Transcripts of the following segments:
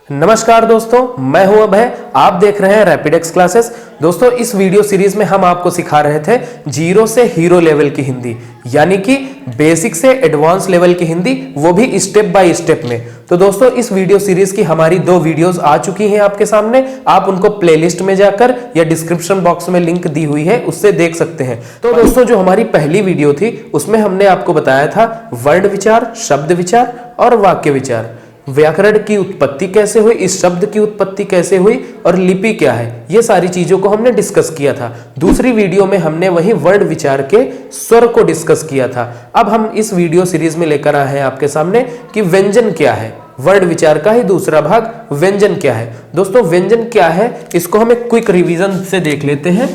नमस्कार दोस्तों, मैं हूं अभय। आप देख रहे हैं रैपिडेक्स क्लासेस। दोस्तों, इस वीडियो सीरीज में हम आपको सिखा रहे थे जीरो से हीरो लेवल की हिंदी, यानी कि बेसिक से एडवांस लेवल की हिंदी, वो भी स्टेप बाय स्टेप में। तो दोस्तों, इस वीडियो सीरीज की हमारी 2 वीडियोस आ चुकी हैं आपके सामने। आप उनको प्लेलिस्ट में जाकर या डिस्क्रिप्शन बॉक्स में लिंक दी हुई है, उससे देख सकते हैं। तो दोस्तों, जो हमारी पहली वीडियो थी उसमें हमने आपको बताया था वर्ण विचार, शब्द विचार और वाक्य विचार। व्याकरण की उत्पत्ति कैसे हुई, इस शब्द की उत्पत्ति कैसे हुई और लिपि क्या है, ये सारी चीजों को हमने डिस्कस किया था। दूसरी वीडियो में हमने वही वर्ण विचार के स्वर को डिस्कस किया था। अब हम इस वीडियो सीरीज में लेकर आए हैं आपके सामने कि व्यंजन क्या है। वर्ण विचार का ही दूसरा भाग व्यंजन क्या है। दोस्तों, व्यंजन क्या है, इसको हम एक क्विक रिवीजन से देख लेते हैं।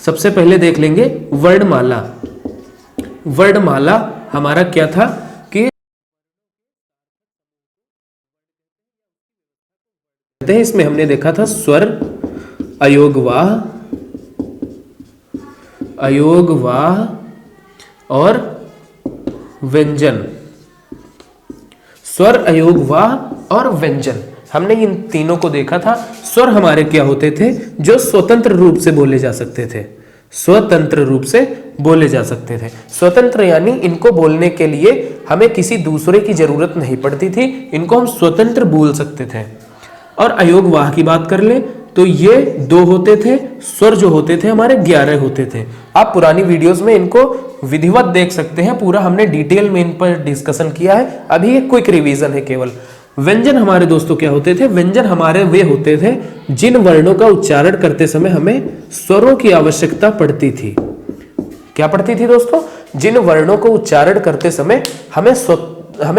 सबसे पहले देख लेंगे वर्णमाला। वर्णमाला हमारा क्या था कि इसमें हमने देखा था स्वर, अयोगवाह, अयोगवाह और व्यंजन। स्वर, अयोगवाह और व्यंजन, हमने इन तीनों को देखा था। स्वर हमारे क्या होते थे, जो स्वतंत्र रूप से बोले जा सकते थे। स्वतंत्र रूप से बोले जा सकते थे। स्वतंत्र यानी इनको बोलने के लिए हमें किसी दूसरे की जरूरत नहीं पड़ती थी, इनको हम स्वतंत्र बोल सकते थे। और अयोगवाह की बात कर ले तो ये 2 होते थे। स्वर जो होते थे हमारे 11 होते थे। आप पुरानी वीडियोस में इनको विधिवत देख सकते हैं, पूरा हमने डिटेल में इन पर डिस्कशन किया है। अभी एक क्विक रिवीजन है केवल। व्यंजन हमारे दोस्तों क्या होते थे, व्यंजन हमारे वे होते थे जिन वर्णों का उच्चारण करते समय हमें स्वरों की आवश्यकता पड़ती थी। क्या पड़ती थी दोस्तों, जिन वर्णों को उच्चारण करते समय हमें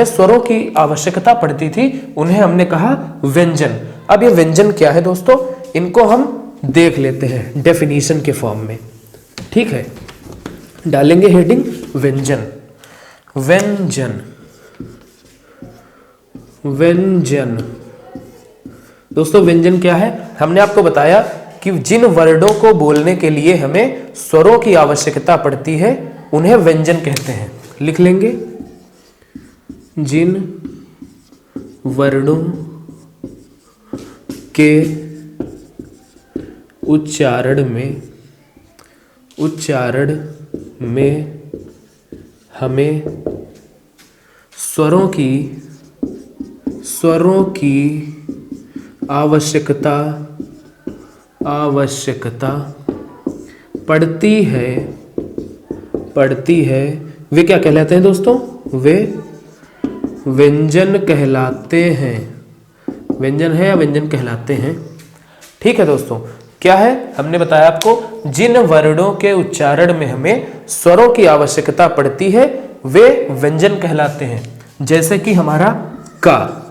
स्वरों की आवश्यकता पड़ती थी, उन्हें हमने कहा व्यंजन। अब ये व्यंजन क्या है दोस्तों, इनको हम देख लेते हैं डेफिनेशन के फॉर्म में। ठीक है, डालेंगे हेडिंग व्यंजन। व्यंजन, व्यंजन दोस्तों, व्यंजन क्या है, हमने आपको बताया कि जिन वर्णों को बोलने के लिए हमें स्वरों की आवश्यकता पड़ती है, उन्हें व्यंजन कहते हैं। लिख लेंगे, जिन वर्णों के उच्चारण में हमें स्वरों की आवश्यकता पड़ती है, वे क्या कहलाते हैं दोस्तों, वे व्यंजन कहलाते हैं। व्यंजन है या व्यंजन कहलाते हैं। ठीक है दोस्तों, क्या है, हमने बताया आपको जिन वर्णों के उच्चारण में हमें स्वरों की आवश्यकता पड़ती है, वे व्यंजन कहलाते हैं। जैसे कि हमारा का,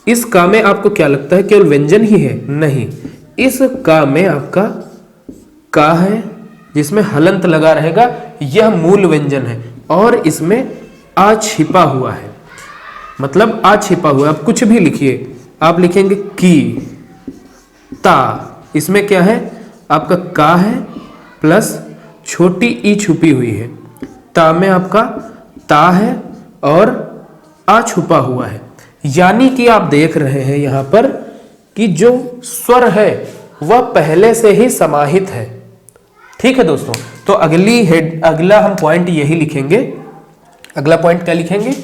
इस का में आपको क्या लगता है, केवल व्यंजन ही है? नहीं, इस का में आपका का है जिसमें हलंत लगा रहेगा, यह मूल व्यंजन है। और इसमें आ छिपा हुआ है, मतलब आ छिपा हुआ है। आप कुछ भी लिखिए, आप लिखेंगे की, ता, इसमें क्या है, आपका का है प्लस छोटी ई छुपी हुई है। ता में आपका ता है और आ छुपा हुआ है। यानी कि आप देख रहे हैं यहां पर कि जो स्वर है वह पहले से ही समाहित है। ठीक है दोस्तों, तो अगला हम पॉइंट यही लिखेंगे। अगला पॉइंट क्या लिखेंगे,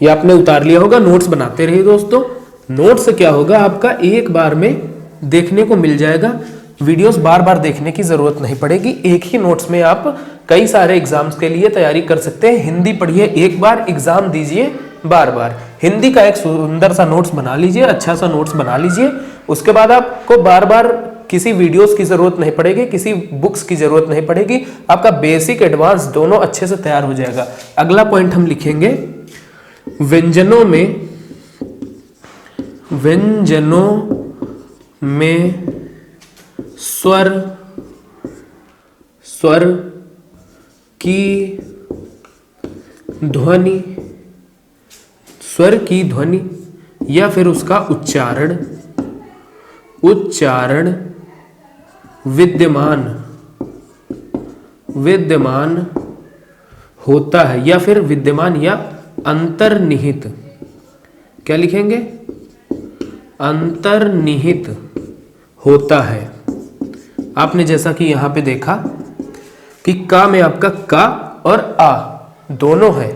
ये आपने उतार लिया होगा, नोट्स बनाते रहिए दोस्तों। नोट्स क्या होगा, आपका एक बार में देखने को मिल जाएगा। वीडियोस बार बार देखने की जरूरत नहीं पड़ेगी, एक ही नोट्स में आप कई सारे एग्जाम्स के लिए तैयारी कर सकते हैं। हिंदी पढ़िए एक बार, एग्जाम दीजिए बार बार। हिंदी का एक सुंदर सा नोट्स बना लीजिए, अच्छा सा नोट्स बना लीजिए। उसके बाद आपको बार बार किसी वीडियोस की जरूरत नहीं पड़ेगी, किसी बुक्स की जरूरत नहीं पड़ेगी। आपका बेसिक एडवांस दोनों अच्छे से तैयार हो जाएगा। अगला पॉइंट हम लिखेंगे, व्यंजनों में स्वर की ध्वनि या फिर उसका उच्चारण विद्यमान होता है, या फिर विद्यमान या अंतर्निहित, क्या लिखेंगे, अंतर्निहित होता है। आपने जैसा कि यहां पे देखा कि का में आपका का और आ दोनों है,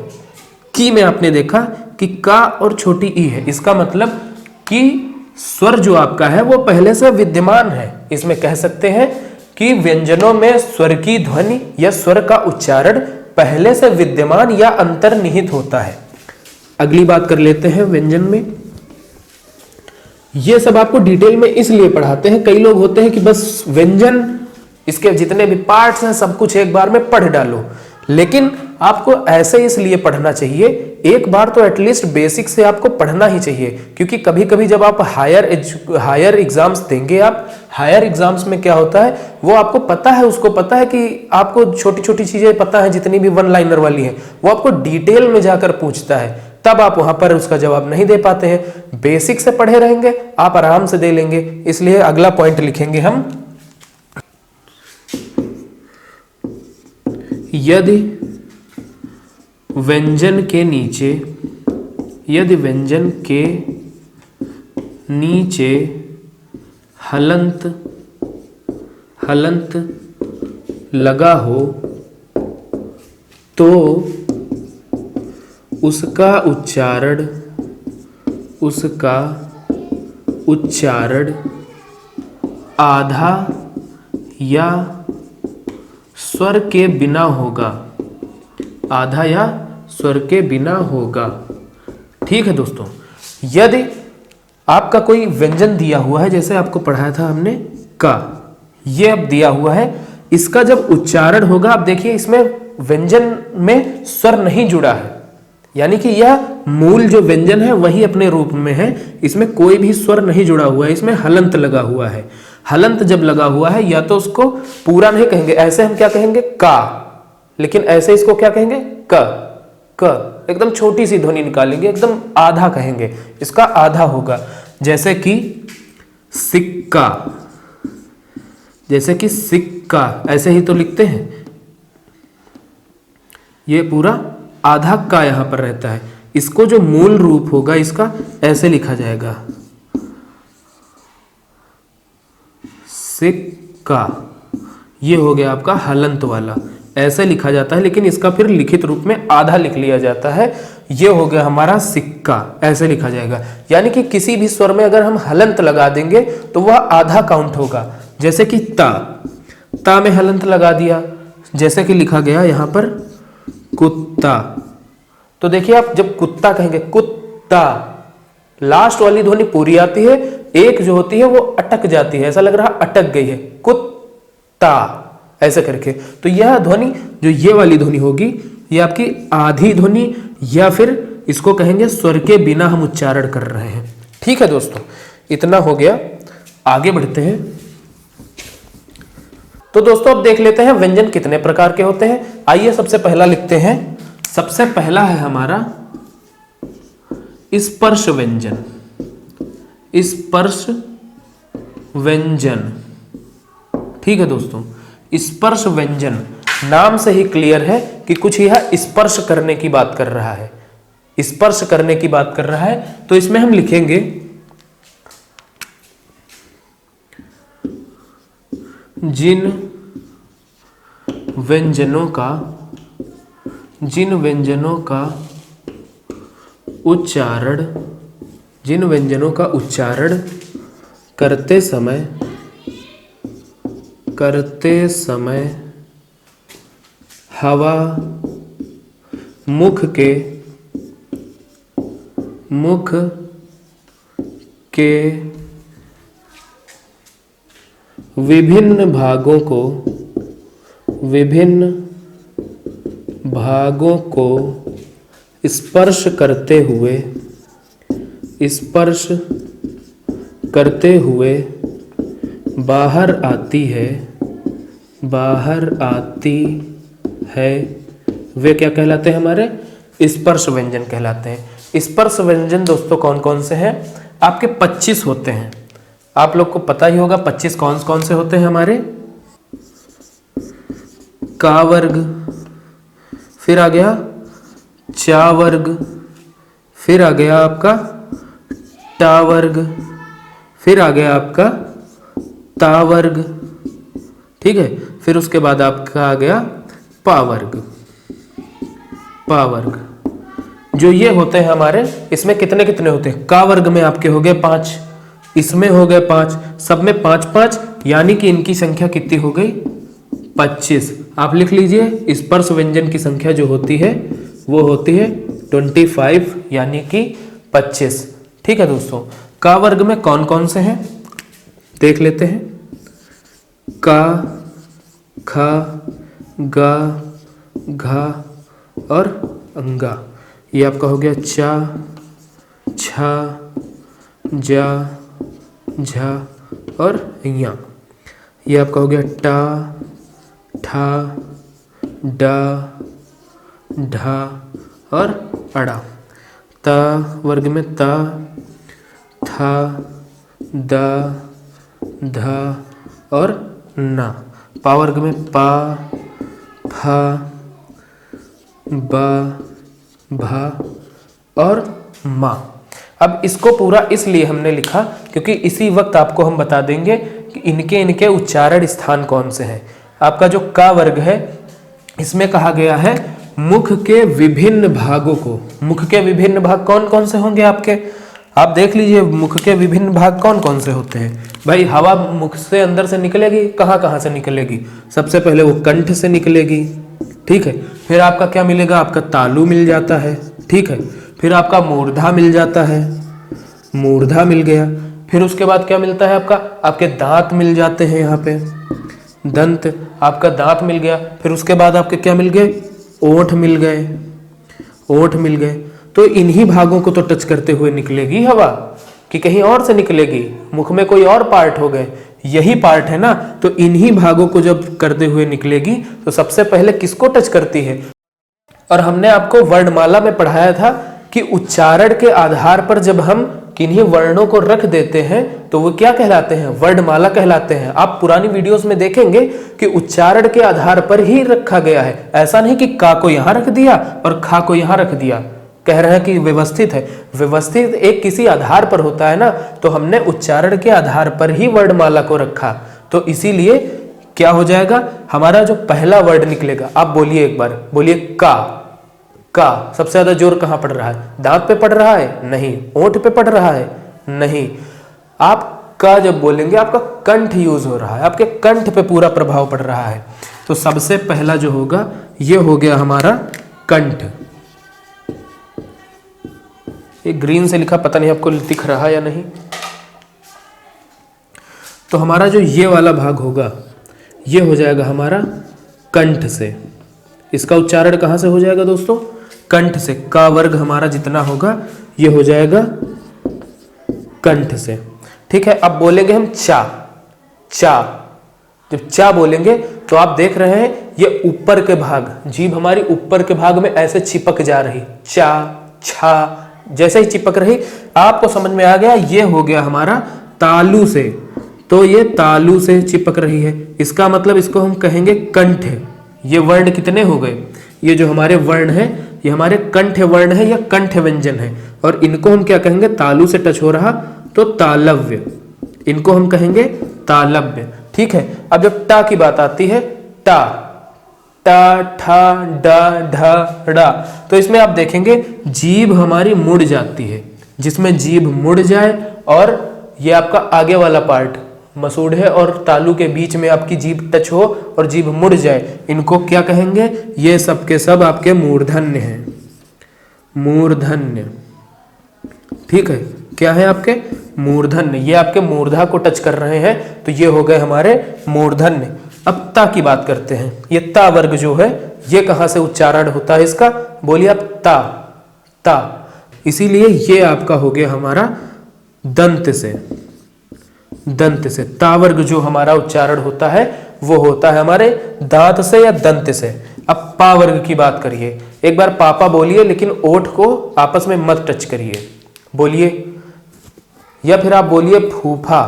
की में आपने देखा कि का और छोटी ई है। इसका मतलब कि स्वर जो आपका है वो पहले से विद्यमान है। इसमें कह सकते हैं कि व्यंजनों में स्वर की ध्वनि या स्वर का उच्चारण पहले से विद्यमान या अंतर्निहित होता है। अगली बात कर लेते हैं व्यंजन में। ये सब आपको डिटेल में इसलिए पढ़ाते हैं, कई लोग होते हैं कि बस व्यंजन इसके जितने भी पार्ट्स हैं सब कुछ एक बार में पढ़ डालो, लेकिन आपको ऐसे इसलिए पढ़ना चाहिए, एक बार तो एटलीस्ट बेसिक से आपको पढ़ना ही चाहिए। क्योंकि कभी कभी जब आप हायर एग्जाम्स देंगे, आप हायर एग्जाम्स में क्या होता है वो आपको पता है, उसको पता है कि आपको छोटी छोटी चीजें पता है, जितनी भी वन लाइनर वाली हैं वो आपको डिटेल में जाकर पूछता है, तब आप वहां पर उसका जवाब नहीं दे पाते हैं। बेसिक से पढ़े रहेंगे आप आराम से दे लेंगे। इसलिए अगला पॉइंट लिखेंगे हम, यदि व्यंजन के नीचे हलंत लगा हो तो उसका उच्चारण आधा या स्वर के बिना होगा, आधा या स्वर के बिना होगा। ठीक है दोस्तों, यदि आपका कोई व्यंजन दिया हुआ है, जैसे आपको पढ़ाया था हमने का, ये अब दिया हुआ है, इसका जब उच्चारण होगा, आप देखिए इसमें व्यंजन में स्वर नहीं जुड़ा है, यानी कि यह मूल जो व्यंजन है वही अपने रूप में है, इसमें कोई भी स्वर नहीं जुड़ा हुआ है, इसमें हलंत लगा हुआ है। हलंत जब लगा हुआ है या तो उसको पूरा नहीं कहेंगे, ऐसे हम क्या कहेंगे का, लेकिन ऐसे इसको क्या कहेंगे क, एकदम छोटी सी ध्वनि निकालेंगे, एकदम आधा कहेंगे, इसका आधा होगा। जैसे कि सिक्का, ऐसे ही तो लिखते हैं, ये पूरा आधा का यहां पर रहता है। इसको जो मूल रूप होगा इसका ऐसे लिखा जाएगा, सिक्का। ये हो गया आपका हलंत वाला, ऐसे लिखा जाता है, लेकिन इसका फिर लिखित रूप में आधा लिख लिया जाता है। ये हो गया हमारा सिक्का, ऐसे लिखा जाएगा। यानी कि किसी भी स्वर में अगर हम हलंत लगा देंगे तो वह आधा काउंट होगा। जैसे कि ता में हलंत लगा दिया, जैसे कि लिखा गया यहां पर कुत्ता, तो देखिए आप जब कुत्ता कहेंगे, कुत्ता, लास्ट वाली ध्वनि पूरी आती है, एक जो होती है वो अटक जाती है, ऐसा लग रहा अटक गई है, कुत्ता ऐसे करके। तो यह ध्वनि जो ये वाली ध्वनि होगी ये आपकी आधी ध्वनि, या फिर इसको कहेंगे स्वर के बिना हम उच्चारण कर रहे हैं। ठीक है दोस्तों, इतना हो गया, आगे बढ़ते हैं। तो दोस्तों अब देख लेते हैं व्यंजन कितने प्रकार के होते हैं। आइए सबसे पहला लिखते हैं, सबसे पहला है हमारा स्पर्श व्यंजन। स्पर्श व्यंजन, ठीक है दोस्तों, स्पर्श व्यंजन नाम से ही क्लियर है कि कुछ यह स्पर्श करने की बात कर रहा है, स्पर्श करने की बात कर रहा है। तो इसमें हम लिखेंगे जिन व्यंजनों का उच्चारण करते समय हवा मुख के विभिन्न भागों को स्पर्श करते हुए बाहर आती है, वे क्या कहलाते हैं, हमारे स्पर्श व्यंजन कहलाते हैं। स्पर्श व्यंजन दोस्तों कौन कौन से हैं? आपके 25 होते हैं, आप लोग को पता ही होगा 25 कौन कौन से होते हैं हमारे। का वर्ग, फिर आ गया चा वर्ग, फिर आ गया आपका टा वर्ग, फिर आ गया आपका ता वर्ग, ठीक है। फिर उसके बाद आपका आ गया पा वर्ग। पा वर्ग जो ये होते हैं हमारे, इसमें कितने कितने होते हैं? का वर्ग में आपके हो गए 5, इसमें हो गए 5, सब में 5 5, यानी कि इनकी संख्या कितनी हो गई? 25। आप लिख लीजिए, स्पर्श व्यंजन की संख्या जो होती है वो होती है 25, यानी कि 25। ठीक है दोस्तों, का वर्ग में कौन कौन से हैं देख लेते हैं। का, खा, गा, घा और अंगा। ये आपका हो गया चा, छा, जा, झा और या। ये आपका हो गया टा, ठा, डा, ढा और अड़ा। ता वर्ग में ता, था, दा, धा और ना। पा वर्ग में पा, फा, बा, भा और मा। अब इसको पूरा इसलिए हमने लिखा क्योंकि इसी वक्त आपको हम बता देंगे कि इनके इनके उच्चारण स्थान कौन से हैं। आपका जो का वर्ग है इसमें कहा गया है मुख के विभिन्न भागों को। मुख के विभिन्न भाग कौन कौन से होंगे आपके? आप देख लीजिए, मुख के विभिन्न भाग कौन कौन से होते हैं भाई। हवा मुख से अंदर से निकलेगी, कहाँ कहाँ से निकलेगी? सबसे पहले वो कंठ से निकलेगी, ठीक है। फिर आपका क्या मिलेगा? आपका तालु मिल जाता है, ठीक है। फिर आपका मूर्धा मिल जाता है, मूर्धा मिल गया। फिर उसके बाद क्या मिलता है आपका? आपके दांत मिल जाते हैं, यहाँ पे दंत, आपका दांत मिल गया। फिर उसके बाद आपके क्या मिल गए? ओंठ मिल गए, ओंठ मिल गए। तो इन्हीं भागों को तो टच करते हुए निकलेगी हवा, कि कहीं और से निकलेगी? मुख में कोई और पार्ट हो गए, यही पार्ट है ना। तो इन्हीं भागों को जब करते हुए निकलेगी तो सबसे पहले किसको टच करती है? और हमने आपको वर्णमाला में पढ़ाया था कि उच्चारण के आधार पर जब हम किन्हीं वर्णों को रख देते हैं तो वो क्या कहलाते हैं? वर्णमाला कहलाते हैं। आप पुरानी वीडियोस में देखेंगे कि उच्चारण के आधार पर ही रखा गया है। ऐसा नहीं कि का को यहां रख दिया और खा को यहां रख दिया, कह रहे हैं कि व्यवस्थित है। व्यवस्थित एक किसी आधार पर होता है ना, तो हमने उच्चारण के आधार पर ही वर्णमाला को रखा। तो इसीलिए क्या हो जाएगा? हमारा जो पहला वर्ड निकलेगा, आप बोलिए एक बार, बोलिए का। का सबसे ज्यादा जोर कहां पड़ रहा है? दांत पे पड़ रहा है? नहीं। ओंठ पे पड़ रहा है? नहीं। आप का जब बोलेंगे आपका कंठ यूज हो रहा है, आपके कंठ पे पूरा प्रभाव पड़ रहा है। तो सबसे पहला जो होगा ये हो गया हमारा कंठ। ये ग्रीन से लिखा, पता नहीं आपको दिख रहा या नहीं। तो हमारा जो ये वाला भाग होगा ये हो जाएगा हमारा कंठ से। इसका उच्चारण कहां से हो जाएगा दोस्तों? कंठ से। का वर्ग हमारा जितना होगा ये हो जाएगा कंठ से, ठीक है। अब बोलेंगे हम चा। चा, जब चा बोलेंगे तो आप देख रहे हैं ये ऊपर के भाग, जीभ हमारी ऊपर के भाग में ऐसे चिपक जा रही। चा, छा जैसे ही चिपक रही, आपको समझ में आ गया ये हो गया हमारा तालु से। तो ये तालु से चिपक रही है, इसका मतलब इसको हम कहेंगे कंठ। ये वर्ण कितने हो गए? ये जो हमारे वर्ण है ये हमारे कंठ वर्ण है या कंठ व्यंजन है, और इनको हम क्या कहेंगे? तालु से टच हो रहा तो तालव्य, इनको हम कहेंगे तालव्य, ठीक है। अब जब टा की बात आती है, टा, टा, ठा, डा, ढा, डा, तो इसमें आप देखेंगे जीभ हमारी मुड़ जाती है। जिसमें जीभ मुड़ जाए और ये आपका आगे वाला पार्ट मसूड़े और तालु के बीच में आपकी जीभ टच हो और जीभ मुड़ जाए, इनको क्या कहेंगे? ये सब के सब आपके मूर्धन्य हैं। मूर्धन्य, ठीक है। क्या है आपके? मूर्धन्य। ये आपके मूर्धा को टच कर रहे हैं तो ये हो गए हमारे मूर्धन्य। अब ता की बात करते हैं। ये ता वर्ग जो है ये कहां से उच्चारण होता है इसका? बोलिए आप, ता। ता, इसीलिए ये आपका हो गया हमारा दंत से। दंत से। ता वर्ग जो हमारा उच्चारण होता है वो होता है हमारे दांत से या दंत से। अब पा वर्ग की बात करिए, एक बार पापा बोलिए, लेकिन ओठ को आपस में मत टच करिए, बोलिए। या फिर आप बोलिए फूफा,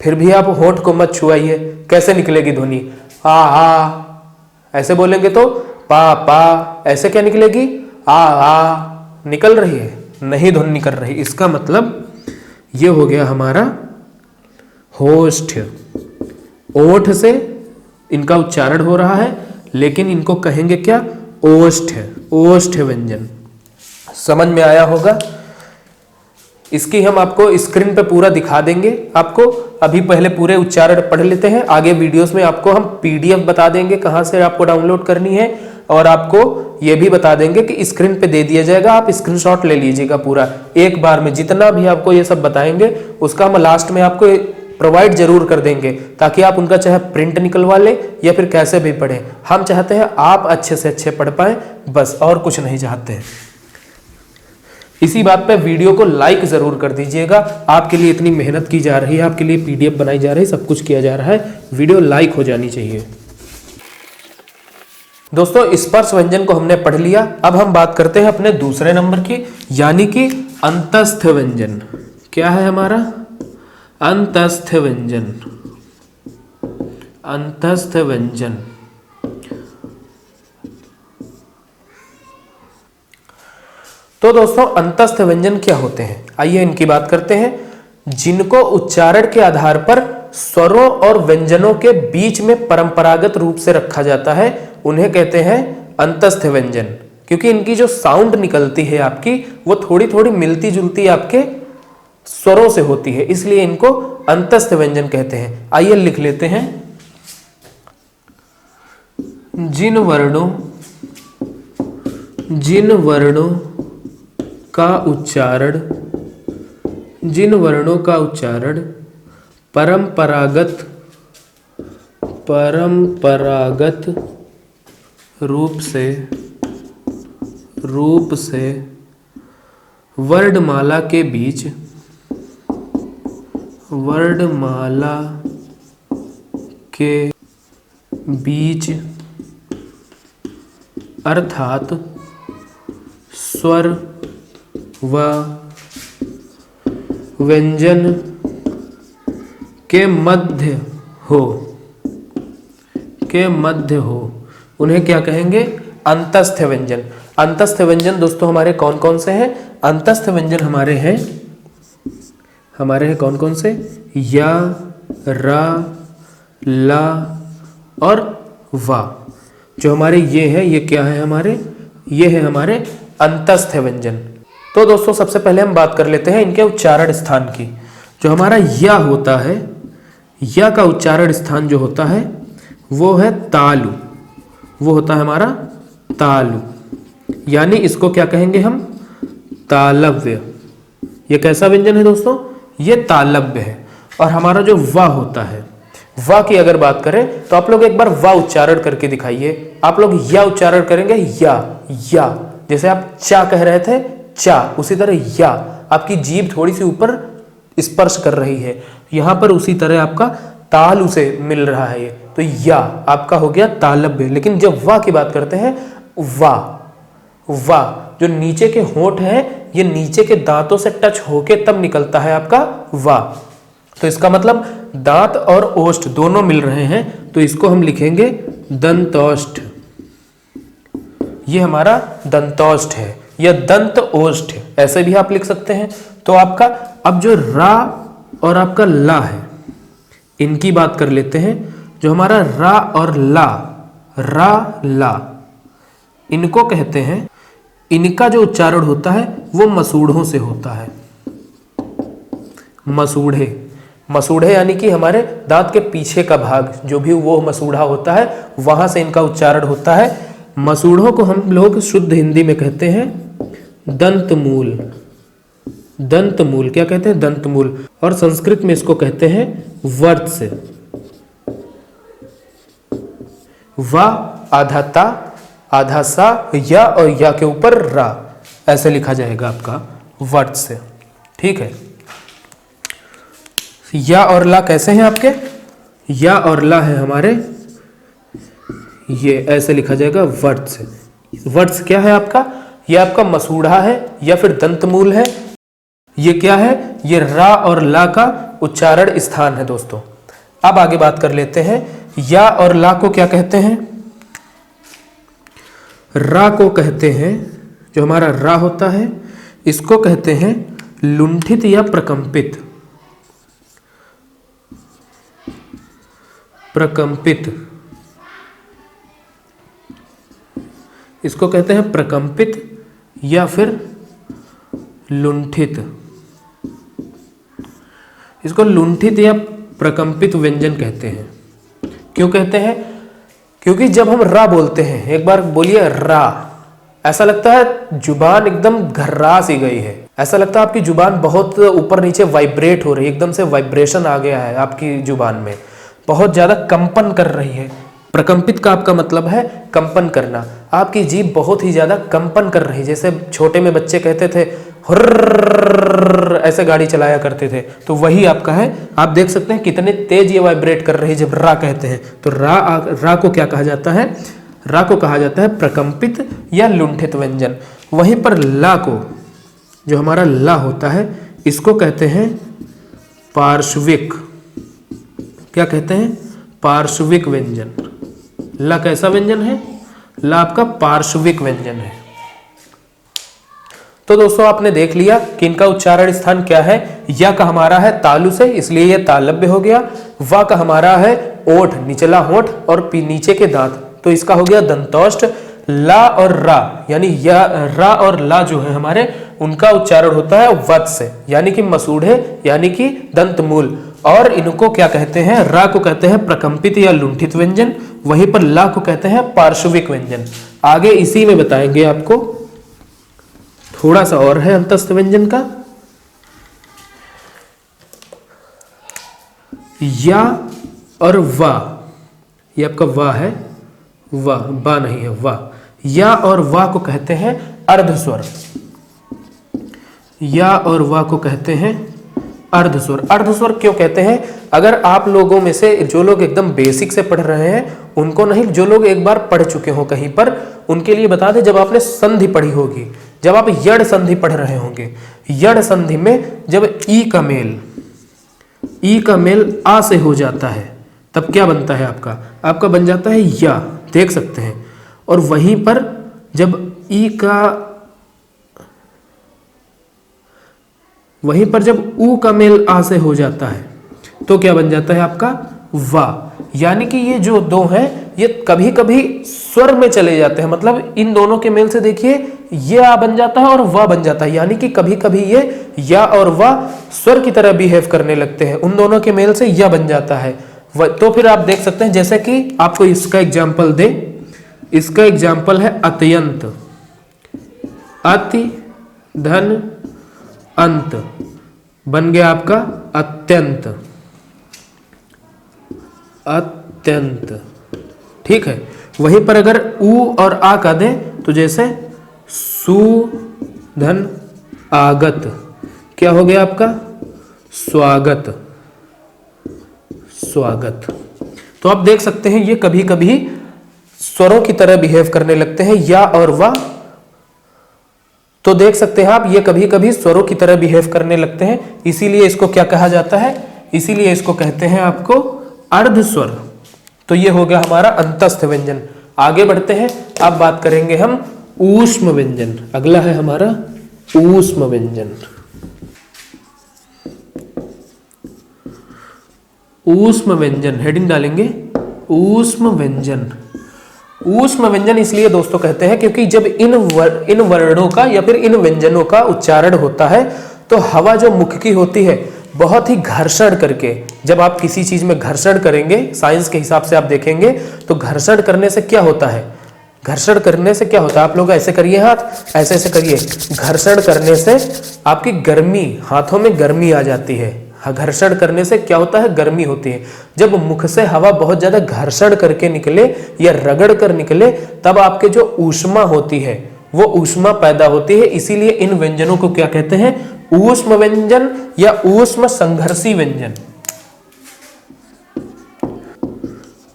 फिर भी आप होठ को मत छुआइए। कैसे निकलेगी ध्वनि? आ आ, ऐसे बोलेंगे तो पा पा, ऐसे क्या निकलेगी? आ निकल रही है, नहीं ध्वनि कर रही। इसका मतलब ये हो गया हमारा होष्ठ। ओठ से इनका उच्चारण हो रहा है, लेकिन इनको कहेंगे क्या? ओष्ठ। ओष्ठ व्यंजन। समझ में आया होगा। इसकी हम आपको स्क्रीन पे पूरा दिखा देंगे आपको। अभी पहले पूरे उच्चारण पढ़ लेते हैं, आगे वीडियोस में आपको हम पीडीएफ बता देंगे कहां से आपको डाउनलोड करनी है, और आपको ये भी बता देंगे कि स्क्रीन पे दे दिया जाएगा, आप स्क्रीनशॉट ले लीजिएगा पूरा एक बार में। जितना भी आपको ये सब बताएंगे उसका हम लास्ट में आपको प्रोवाइड जरूर कर देंगे, ताकि आप उनका चाहे प्रिंट निकलवा ले या फिर कैसे भी पढ़ें। हम चाहते हैं आप अच्छे से अच्छे पढ़ पाएं, बस, और कुछ नहीं चाहते हैं। इसी बात पे वीडियो को लाइक जरूर कर दीजिएगा। आपके लिए इतनी मेहनत की जा रही है, आपके लिए पीडीएफ बनाई जा रही है, सब कुछ किया जा रहा है, वीडियो लाइक हो जानी चाहिए। दोस्तों स्पर्श व्यंजन को हमने पढ़ लिया। अब हम बात करते हैं अपने दूसरे नंबर की, यानी कि अंतस्थ व्यंजन। क्या है हमारा? अंतस्थ व्यंजन। अंतस्थ व्यंजन। तो दोस्तों अंतस्थ व्यंजन क्या होते हैं, आइए इनकी बात करते हैं। जिनको उच्चारण के आधार पर स्वरों और व्यंजनों के बीच में परंपरागत रूप से रखा जाता है, उन्हें कहते हैं अंतस्थ व्यंजन। क्योंकि इनकी जो साउंड निकलती है आपकी, वो थोड़ी थोड़ी मिलती जुलती आपके स्वरों से होती है, इसलिए इनको अंतस्थ व्यंजन कहते हैं। आइए लिख लेते हैं। जिन वर्णों का उच्चारण परंपरागत रूप से वर्णमाला के बीच अर्थात स्वर व व्यंजन के मध्य हो, उन्हें क्या कहेंगे? अंतस्थ व्यंजन। अंतस्थ व्यंजन दोस्तों हमारे कौन कौन से हैं? अंतस्थ व्यंजन हमारे हैं कौन कौन से? या, रा, ला और वा। जो हमारे ये है, ये क्या है हमारे? ये है हमारे अंतस्थ व्यंजन। तो दोस्तों सबसे पहले हम बात कर लेते हैं इनके उच्चारण स्थान की। जो हमारा या होता है, या का उच्चारण स्थान जो होता है वो है तालु। वो होता है हमारा तालु, यानी इसको क्या कहेंगे हम? तालव्य। ये कैसा व्यंजन है दोस्तों? ये तालव्य है। और हमारा जो वा होता है, वा की अगर बात करें तो आप लोग एक बार वा उच्चारण करके दिखाइए। आप लोग या उच्चारण करेंगे, या जैसे आप चा कह रहे थे, चा, उसी तरह या। आपकी जीभ थोड़ी सी ऊपर स्पर्श कर रही है, यहां पर उसी तरह आपका तालु से मिल रहा है ये, तो या आपका हो गया तालव्य। लेकिन जब वा की बात करते हैं, वा जो नीचे के होंठ है, ये नीचे के दांतों से टच होके तब निकलता है आपका वा। तो इसका मतलब दांत और ओष्ठ दोनों मिल रहे हैं, तो इसको हम लिखेंगे दंतोष्ठ। ये हमारा दंतोष्ठ है, या दंत ओष्ठ, ऐसे भी आप लिख सकते हैं। तो आपका अब जो रा और आपका ला है, इनकी बात कर लेते हैं। जो हमारा रा और ला, रा ला, इनको कहते हैं, इनका जो उच्चारण होता है वो मसूढ़ों से होता है। मसूढ़े यानी कि हमारे दांत के पीछे का भाग, जो भी वो मसूढ़ा होता है, वहां से इनका उच्चारण होता है। मसूढ़ों को हम लोग शुद्ध हिंदी में कहते हैं दंतमूल। दंतमूल क्या कहते हैं? दंतमूल। और संस्कृत में इसको कहते हैं वर्त्स। वा आधा ता, आधा सा, या और या के ऊपर रा, ऐसे लिखा जाएगा आपका वर्त्स। ठीक है। या और ला कैसे हैं आपके? या और ला है हमारे, ये ऐसे लिखा जाएगा वर्त्स। वर्त्स क्या है आपका? ये आपका मसूढ़ा है या फिर दंतमूल है। ये क्या है? ये रा और ला का उच्चारण स्थान है दोस्तों। अब आगे बात कर लेते हैं, या और ला को क्या कहते हैं? रा को कहते हैं, जो हमारा रा होता है, इसको कहते हैं लुंठित या प्रकंपित। प्रकंपित, इसको कहते हैं प्रकंपित या फिर लुंठित। इसको लुंठित या प्रकंपित व्यंजन कहते हैं। क्यों कहते हैं? क्योंकि जब हम रा बोलते हैं, एक बार बोलिए रा, ऐसा लगता है जुबान एकदम घर्रा सी गई है, ऐसा लगता है आपकी जुबान बहुत ऊपर नीचे वाइब्रेट हो रही है, एकदम से वाइब्रेशन आ गया है आपकी जुबान में, बहुत ज्यादा कंपन कर रही है। प्रकंपित का आपका मतलब है कंपन करना, आपकी जीभ बहुत ही ज्यादा कंपन कर रही है। जैसे छोटे में बच्चे कहते थे हुर्र, ऐसे गाड़ी चलाया करते थे, तो वही आपका है। आप देख सकते हैं कितने तेज ये वाइब्रेट कर रही है जब रा कहते हैं। तो रा को क्या कहा जाता है? रा को कहा जाता है प्रकंपित या लुंठित व्यंजन। वहीं पर ला को, जो हमारा ला होता है, इसको कहते हैं पार्श्विक। क्या कहते हैं? पार्श्विक व्यंजन। ला कैसा व्यंजन है? ला आपका पार्श्विक व्यंजन है। तो दोस्तों आपने देख लिया कि इनका उच्चारण स्थान क्या है। या का हमारा है तालु से, इसलिए यह तालव्य हो गया। वा का हमारा है ओठ, निचला होठ और नीचे के दांत, तो इसका हो गया दंतौष्ठ। ला और रा यानी या रा और ला जो है हमारे, उनका उच्चारण होता है वत् से, यानी कि मसूढ़े, यानी कि दंतमूल। और इनको क्या कहते हैं? रा को कहते हैं प्रकंपित या लुंठित व्यंजन, वहीं पर ला को कहते हैं पार्श्विक व्यंजन। आगे इसी में बताएंगे आपको, थोड़ा सा और है अंतस्थ व्यंजन का। या और वा, ये आपका वा है, वा, बा नहीं है, वा। या और वा को कहते हैं अर्धस्वर। या और वा को कहते हैं अर्धस्वर। अर्धस्वर क्यों कहते हैं? अगर आप लोगों में से जो लोग एकदम बेसिक से पढ़ रहे हैं, उनको नहीं, जो लोग एक बार पढ़ चुके हो कहीं पर, उनके लिए बता दें, जब आपने संधि पढ़ी होगी, जब आप यड़ संधि पढ़ रहे होंगे, यड़ संधि में जब ई का मेल आ से हो जाता है, तब क्या बनता है आपका? आपका बन जाता है या, देख सकते हैं। और वहीं पर जब ऊ का मेल आ से हो जाता है, तो क्या बन जाता है आपका? वा। यानी कि ये जो दो हैं, ये कभी कभी स्वर में चले जाते हैं, मतलब इन दोनों के मेल से देखिए ये आ बन जाता है और वा बन जाता है, यानी कि कभी कभी ये या और वा स्वर की तरह बिहेव करने लगते हैं, उन दोनों के मेल से या बन जाता है। तो फिर आप देख सकते हैं, जैसे कि आपको इसका एग्जाम्पल दे, इसका एग्जाम्पल है अत्यंत। अति धन अंत बन गया आपका अत्यंत। अत्यंत, ठीक है। वहीं पर अगर ऊ और आ का दे, तो जैसे सु धन आगत, क्या हो गया आपका? स्वागत। स्वागत। तो आप देख सकते हैं ये कभी कभी स्वरों की तरह बिहेव करने लगते हैं, या और वा। तो देख सकते हैं आप, ये कभी कभी स्वरों की तरह बिहेव करने लगते हैं, इसीलिए इसको क्या कहा जाता है? इसीलिए इसको कहते हैं आपको अर्धस्वर। तो ये हो गया हमारा अंतस्थ व्यंजन। आगे बढ़ते हैं, अब बात करेंगे हम ऊष्म व्यंजन। अगला है हमारा ऊष्म व्यंजन। ऊष्म व्यंजन, हेडिंग डालेंगे ऊष्म व्यंजन। ऊष्म व्यंजन इसलिए दोस्तों कहते हैं क्योंकि जब इन वर्णों का या फिर इन व्यंजनों का उच्चारण होता है, तो हवा जो मुख की होती है बहुत ही घर्षण करके, जब आप किसी चीज में घर्षण करेंगे, साइंस के हिसाब से आप देखेंगे तो घर्षण करने से क्या होता है? घर्षण करने से क्या होता है? आप लोग ऐसे करिए, हाथ ऐसे ऐसे करिए। घर्षण करने से आपकी गर्मी, हाथों में गर्मी आ जाती है। घर्षण करने से क्या होता है? गर्मी होती है। जब मुख से हवा बहुत ज्यादा घर्षण करके निकले या रगड़ कर निकले, तब आपके जो ऊष्मा होती है वो ऊष्मा पैदा होती है। इसीलिए इन व्यंजनों को क्या कहते हैं? ऊष्म व्यंजन या ऊष्म संघर्षी व्यंजन।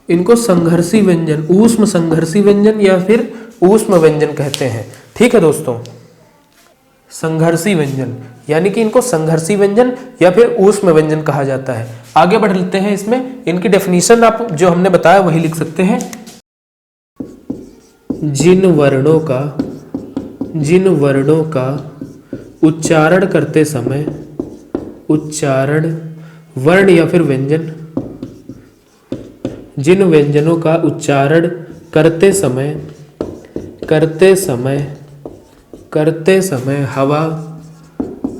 इनको संघर्षी व्यंजन, ऊष्म संघर्षी व्यंजन या फिर ऊष्म व्यंजन कहते हैं। ठीक है दोस्तों, संघर्षी व्यंजन, यानी कि इनको संघर्षी व्यंजन या फिर ऊष्म व्यंजन कहा जाता है। आगे बढ़ लेते हैं, इसमें इनकी डेफिनेशन आप जो हमने बताया वही लिख सकते हैं। जिन वर्णों का उच्चारण करते समय, उच्चारण वर्ण या फिर व्यंजन जिन व्यंजनों का उच्चारण करते समय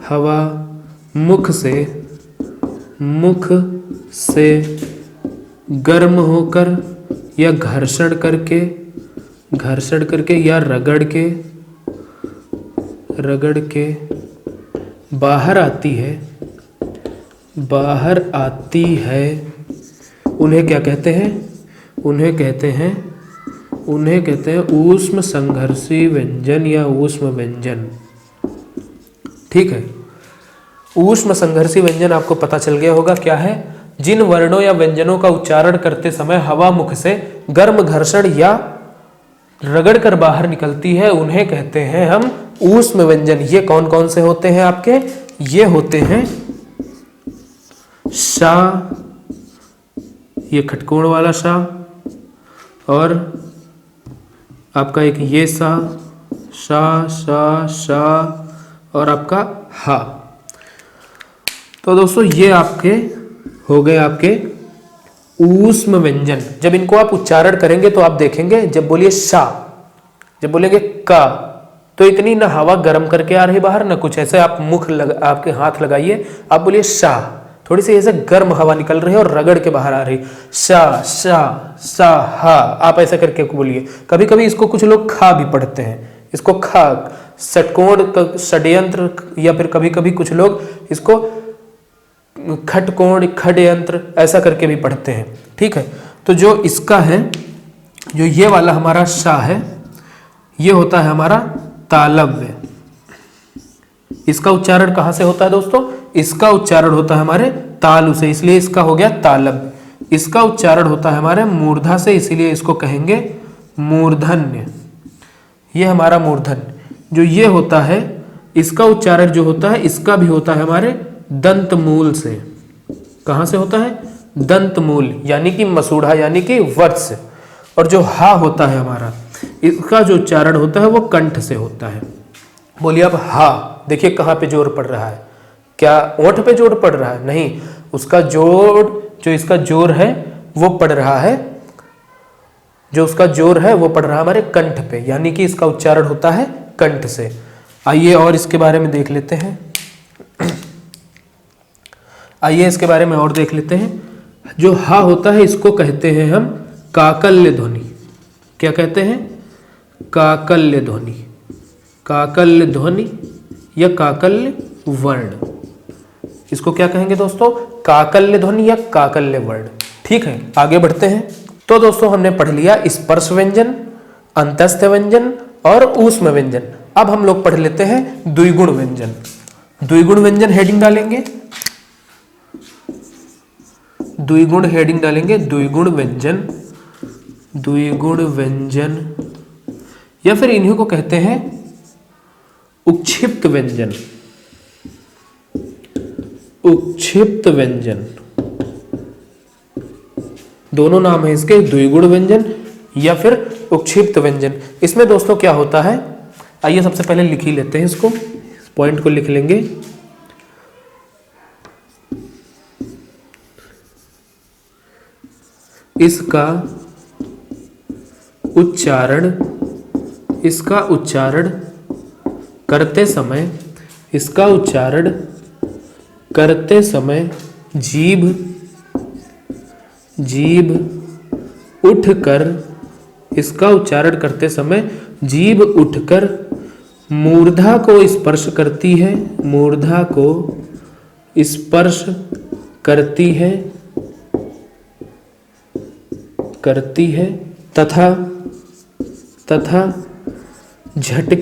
हवा मुख से गर्म होकर या घर्षण करके या रगड़ के बाहर आती है उन्हें क्या कहते हैं? उन्हें कहते हैं ऊष्म संघर्षी व्यंजन या ऊष्म व्यंजन। ठीक है, ऊष्म संघर्षी व्यंजन आपको पता चल गया होगा क्या है। जिन वर्णों या व्यंजनों का उच्चारण करते समय हवा मुख से गर्म घर्षण या रगड़ कर बाहर निकलती है उन्हें कहते हैं हम ऊष्म व्यंजन। ये कौन कौन से होते हैं आपके? ये होते हैं शा, ये खटकोण वाला शा, और आपका एक ये सा, और आपका हा। तो दोस्तों ये आपके हो गए आपके ऊष्म व्यंजन। जब इनको आप उच्चारण करेंगे तो आप देखेंगे, जब बोलिए शा, जब बोलेंगे का, तो इतनी ना हवा गर्म करके आ रही बाहर ना कुछ, ऐसे आप आपके हाथ लगाइए, आप बोलिए शा, थोड़ी सी ऐसे गर्म हवा निकल रही है और रगड़ के बाहर आ रही। शा सा हा, आप ऐसा करके बोलिए। कभी कभी इसको कुछ लोग खा भी पढ़ते हैं, इसको खा, षटकोण षड्यंत्र, या फिर कभी कभी कुछ लोग इसको खटकोण खड्यंत्र ऐसा करके भी पढ़ते हैं। ठीक है, तो जो इसका है, जो ये वाला हमारा शा है, ये होता है हमारा तालव्य। इसका उच्चारण कहाँ से होता है दोस्तों? इसका उच्चारण होता है हमारे तालु से, इसलिए इसका हो गया तालव्य। इसका उच्चारण होता है हमारे मूर्धा से, इसीलिए इसको कहेंगे मूर्धन्य। ये हमारा मूर्धन्य। जो ये होता है, इसका उच्चारण जो होता है, इसका भी होता है हमारे दंत मूल से। कहाँ से होता है? दंत मूल, यानी कि मसूढ़ा, यानी कि वट से। और जो हा होता है हमारा, इसका जो उच्चारण होता है वो कंठ से होता है। बोलिए अब हा, देखिए कहाँ पे जोर पड़ रहा है? क्या ओंठ पे जोर पड़ रहा है? नहीं, उसका जोर, जो इसका जोर है वो पड़ रहा है, जो उसका जोर है वो पड़ रहा है हमारे कंठ पे, यानी कि इसका उच्चारण होता है कंठ से। आइए और इसके बारे में देख लेते हैं। आइए इसके बारे में और देख लेते हैं। जो हा होता है इसको कहते हैं हम काकल्य ध्वनि। क्या कहते हैं? काकल्य ध्वनि। काकल्य ध्वनि या काकल्य वर्ण, इसको क्या कहेंगे दोस्तों? काकल्य ध्वनि या काकल्य वर्ण। ठीक है, आगे बढ़ते हैं। तो दोस्तों हमने पढ़ लिया स्पर्श व्यंजन, अंतस्थ व्यंजन और ऊष्म व्यंजन। अब हम लोग पढ़ लेते हैं द्विगुण व्यंजन। द्विगुण व्यंजन हेडिंग डालेंगे, द्विगुण हेडिंग डालेंगे, द्विगुण व्यंजन, द्विगुण व्यंजन, या फिर इन्हीं को कहते हैं उक्षिप्त व्यंजन। उक्षिप्त व्यंजन, दोनों नाम है इसके, द्विगुण व्यंजन या फिर उक्षिप्त व्यंजन। इसमें दोस्तों क्या होता है, आइए सबसे पहले लिख ही लेते हैं इसको, इस पॉइंट को लिख लेंगे। इसका उच्चारण करते समय जीभ उठकर, इसका उच्चारण करते समय जीभ उठकर मूर्धा को स्पर्श करती है, मूर्धा को स्पर्श करती है तथा झटके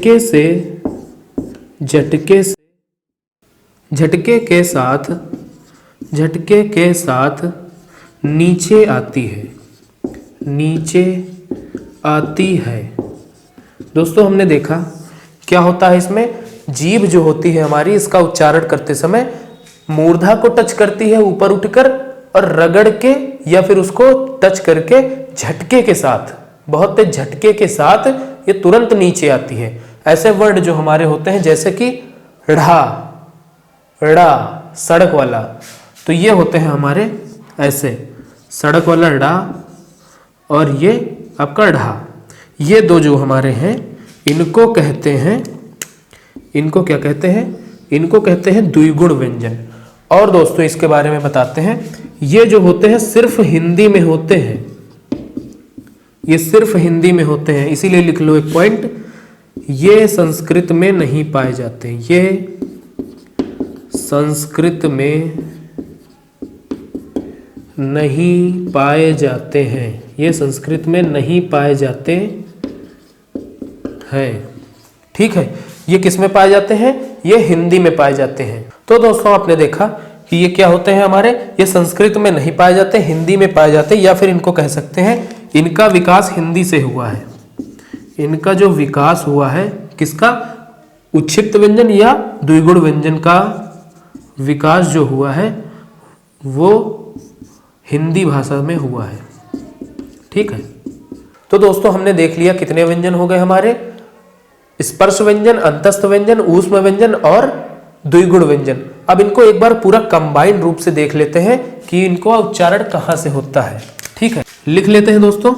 के साथ नीचे आती है। दोस्तों हमने देखा क्या होता है इसमें, जीभ जो होती है हमारी, इसका उच्चारण करते समय मूर्धा को टच करती है ऊपर उठकर, और रगड़ के या फिर उसको टच करके झटके के साथ, बहुत तेज झटके के साथ ये तुरंत नीचे आती है। ऐसे वर्ड जो हमारे होते हैं जैसे कि ढ़ा, ड़ा, सड़क वाला, तो ये होते हैं हमारे ऐसे, सड़क वाला ड़ा और ये आपका ढा, ये दो जो हमारे हैं इनको कहते हैं, इनको क्या कहते हैं, इनको कहते हैं द्विगुण व्यंजन। और दोस्तों इसके बारे में बताते हैं, ये जो होते हैं सिर्फ हिंदी में होते हैं, ये सिर्फ हिंदी में होते हैं, इसीलिए लिख लो एक पॉइंट, ये संस्कृत में नहीं पाए जाते, ये संस्कृत में नहीं पाए जाते हैं, ये संस्कृत में नहीं पाए जाते हैं। ठीक है, ये किस में पाए जाते हैं, ये हिंदी में पाए जाते हैं। तो दोस्तों आपने देखा कि ये क्या होते हैं हमारे, ये संस्कृत में नहीं पाए जाते, हिंदी में पाए जाते, या फिर इनको कह सकते हैं इनका विकास हिंदी से हुआ है। इनका जो विकास हुआ है किसका, उच्छिष्ट व्यंजन या द्विगुण व्यंजन का विकास जो हुआ है वो हिंदी भाषा में हुआ है। ठीक है, तो दोस्तों हमने देख लिया कितने व्यंजन हो गए हमारे, स्पर्श व्यंजन, अंतस्थ व्यंजन, ऊष्म व्यंजन और द्विगुण व्यंजन। अब इनको एक बार पूरा कंबाइंड रूप से देख लेते हैं कि इनको उच्चारण कहाँ से होता है। ठीक है, लिख लेते हैं दोस्तों,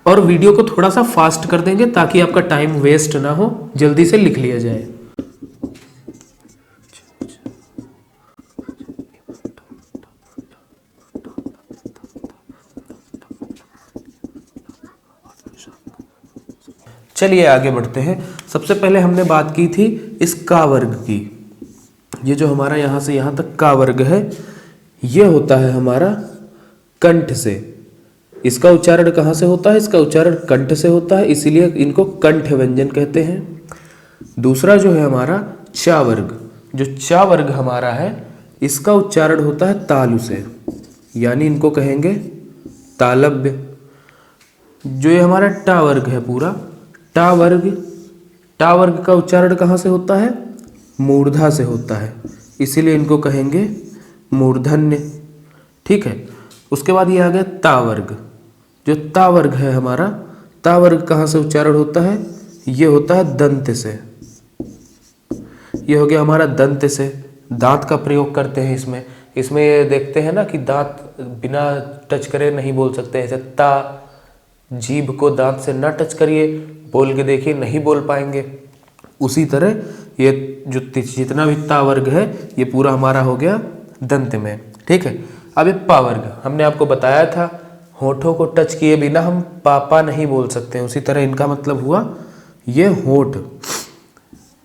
और वीडियो को थोड़ा सा फास्ट कर देंगे ताकि आपका टाइम वेस्ट ना हो, जल्दी से लिख लिया जाए। चलिए आगे बढ़ते हैं। सबसे पहले हमने बात की थी इस का वर्ग की, ये जो हमारा यहाँ से यहाँ तक का वर्ग है ये होता है हमारा कंठ से। इसका उच्चारण कहाँ से होता है, इसका उच्चारण कंठ से होता है, इसीलिए इनको कंठ व्यंजन कहते हैं। दूसरा जो है हमारा चा वर्ग, जो चा वर्ग हमारा है इसका उच्चारण होता है तालु से, यानी इनको कहेंगे तालव्य। जो ये हमारा टा वर्ग है पूरा, टा वर्ग का उच्चारण कहाँ से होता है, मूर्धा से होता है, इसीलिए इनको कहेंगे मूर्धन्य। ठीक है, उसके बाद ये आ गया ता वर्ग। जो ता वर्ग है हमारा, ता वर्ग कहाँ से उच्चारण होता है, ये होता है दंत से। ये हो गया हमारा दंत से, दांत का प्रयोग करते हैं इसमें। इसमें ये देखते हैं ना कि दांत बिना टच करे नहीं बोल सकते, ऐसे ता, जीभ को दांत से ना टच करिए, बोल के देखिए नहीं बोल पाएंगे। उसी तरह ये जो जितना भी ता वर्ग है ये पूरा हमारा हो गया दंत में। ठीक है, अब ये पा वर्ग हमने आपको बताया था, होठों को टच किए बिना हम पापा नहीं बोल सकते, उसी तरह इनका मतलब हुआ ये होठ,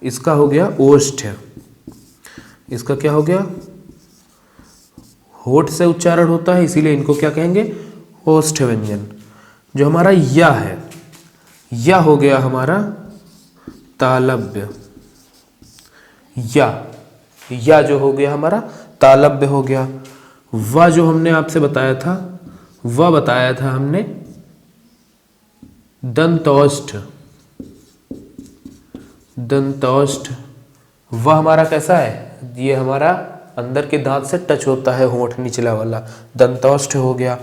इसका हो गया ओष्ठ, इसका क्या हो गया, होठ से उच्चारण होता है, इसीलिए इनको क्या कहेंगे, ओष्ठ व्यंजन। जो हमारा या है, या हो गया हमारा तालव्य, या जो हो गया हमारा तालव्य हो गया। व जो हमने आपसे बताया था, वह बताया था हमने दंतौष्ठ, दंतौष्ठ। वह हमारा कैसा है, ये हमारा अंदर के दांत से टच होता है, होंठ निचला वाला, दंतौष्ठ हो गया।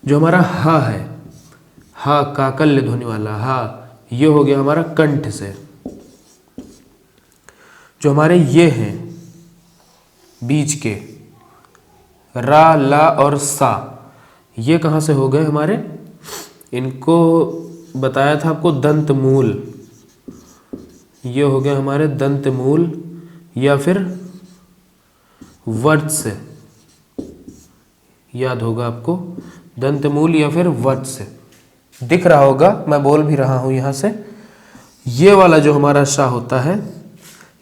जो हमारा हा है, हा काकल्य ध्वनि वाला हा, ये हो गया हमारा कंठ से। जो हमारे ये हैं बीच के रा, ला और सा, ये कहाँ से हो गए हमारे, इनको बताया था आपको दंत मूल, ये हो गया हमारे दंत मूल या फिर वर्त से, याद होगा आपको, दंत मूल या फिर वर्त से। दिख रहा होगा, मैं बोल भी रहा हूं यहां से। ये वाला जो हमारा सा होता है,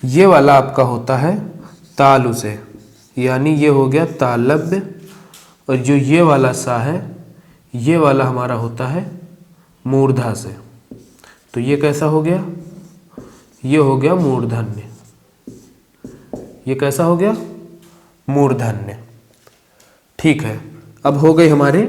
ये वाला आपका होता है तालु से, यानी ये हो गया तालव्य। और जो ये वाला सा है, ये वाला हमारा होता है मूर्धा से। तो ये कैसा हो गया, ये हो गया मूर्धन्य। ये कैसा हो गया, मूर्धन्य। ठीक है, अब हो गई हमारे